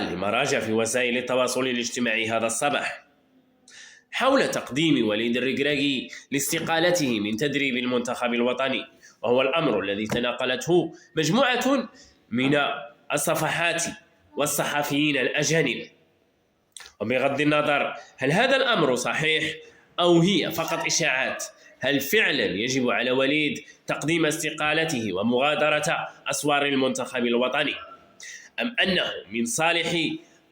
وفقا لما راجع في وسائل التواصل الاجتماعي هذا الصباح حول تقديم وليد الركراكي لاستقالته من تدريب المنتخب الوطني، وهو الأمر الذي تناقلته مجموعة من الصفحات والصحفيين الأجانب. وبغض النظر هل هذا الأمر صحيح أو هي فقط إشاعات، هل فعلا يجب على وليد تقديم استقالته ومغادرة أسوار المنتخب الوطني، أم أنه من صالح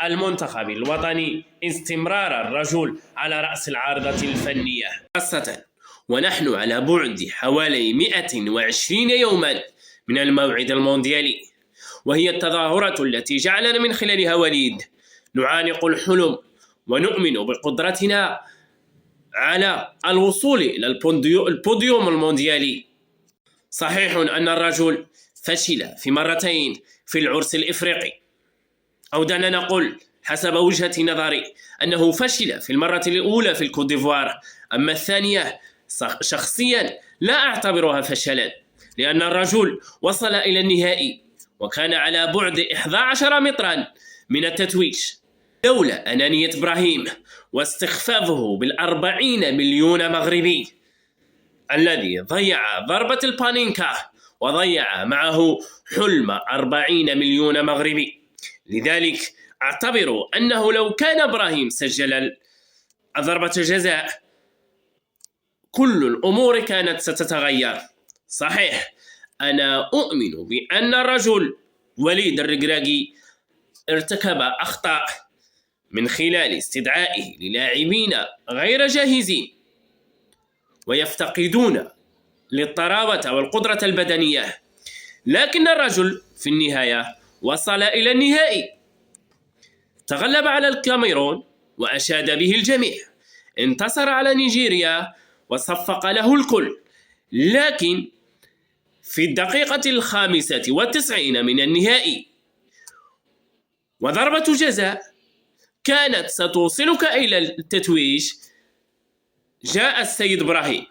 المنتخب الوطني استمرار الرجل على رأس العارضة الفنية، خاصة ونحن على بعد حوالي 120 يوما من الموعد المونديالي، وهي التظاهرة التي جعلنا من خلالها وليد نعانق الحلم ونؤمن بقدرتنا على الوصول إلى البوديوم المونديالي. صحيح أن الرجل فشل في مرتين في العرس الإفريقي، أو دعنا نقول حسب وجهة نظري أنه فشل في المرة الأولى في الكوت ديفوار، أما الثانية شخصيا لا أعتبرها فشلا، لأن الرجل وصل إلى النهائي وكان على بعد 11 مترا من التتويج، لولا أنانية إبراهيم واستخفافه بال40 مليون مغربي الذي ضيع ضربة البانينكا وضيع معه حلم 40 مليون مغربي. لذلك أعتبر أنه لو كان إبراهيم سجل ضربة الجزاء كل الأمور كانت ستتغير. صحيح أنا أؤمن بأن الرجل وليد الركراكي ارتكب أخطاء من خلال استدعائه للاعبين غير جاهزين ويفتقدون للطراوة والقدرة البدنية، لكن الرجل في النهاية وصل إلى النهائي، تغلب على الكاميرون وأشاد به الجميع، انتصر على نيجيريا وصفق له الكل، لكن في الدقيقة 95 من النهائي وضربة جزاء كانت ستوصلك إلى التتويج جاء السيد إبراهيم،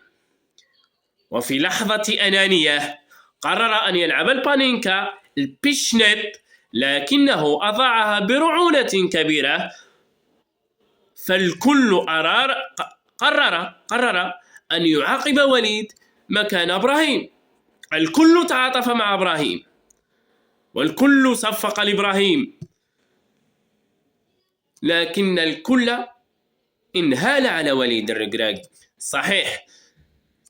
وفي لحظة أنانية قرر أن يلعب البانينكا البيشنيب، لكنه أضاعها برعونة كبيرة، فالكل قرر أن يعاقب وليد مكان إبراهيم. الكل تعاطف مع إبراهيم والكل صفق لإبراهيم، لكن الكل انهال على وليد الركراكي. صحيح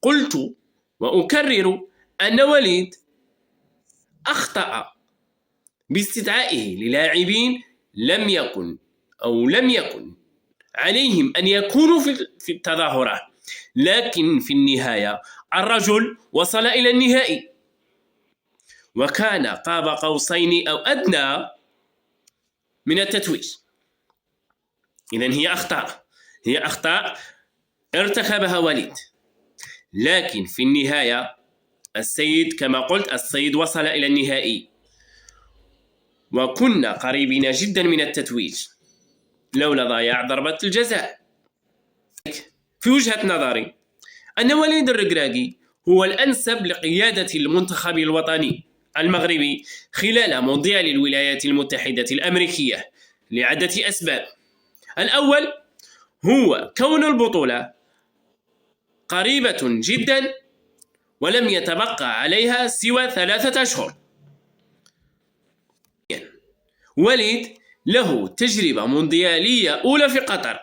قلت وأكرر أن وليد أخطأ باستدعائه للاعبين لم يكن عليهم أن يكونوا في التظاهرات، لكن في النهاية الرجل وصل إلى النهائي وكان قاب قوسين أو أدنى من التتويج. إذن هي أخطاء ارتكبها وليد، لكن في النهاية السيد كما قلت السيد وصل إلى النهائي وكنا قريبين جدا من التتويج لولا ضياع ضربة الجزاء. في وجهة نظري أن وليد الركراكي هو الأنسب لقيادة المنتخب الوطني المغربي خلال مونديال الولايات المتحدة الأمريكية لعدة أسباب. الأول هو كون البطولة قريبة جدا ولم يتبقى عليها سوى 3 أشهر. وليد له تجربة مونديالية أولى في قطر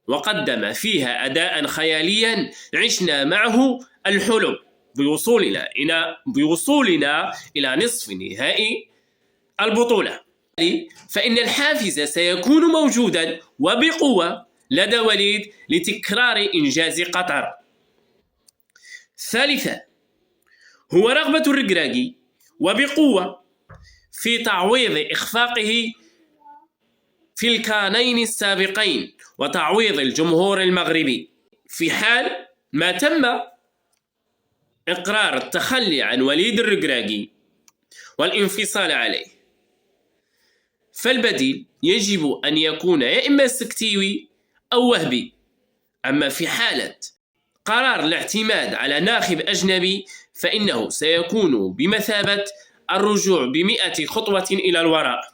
وقدم فيها أداء خياليا عشنا معه الحلم بوصولنا إلى نصف نهائي البطولة، فإن الحافز سيكون موجودا وبقوة لدى وليد لتكرار إنجاز قطر. ثالثا هو رغبة الركراكي وبقوة في تعويض إخفاقه في الكانين السابقين وتعويض الجمهور المغربي في حال ما تم إقرار التخلي عن وليد الركراكي والانفصال عليه، فالبديل يجب أن يكون يا إما سكتيوي أو وهبي. أما في حالة قرار الاعتماد على ناخب أجنبي فإنه سيكون بمثابة الرجوع ب100 خطوة إلى الوراء.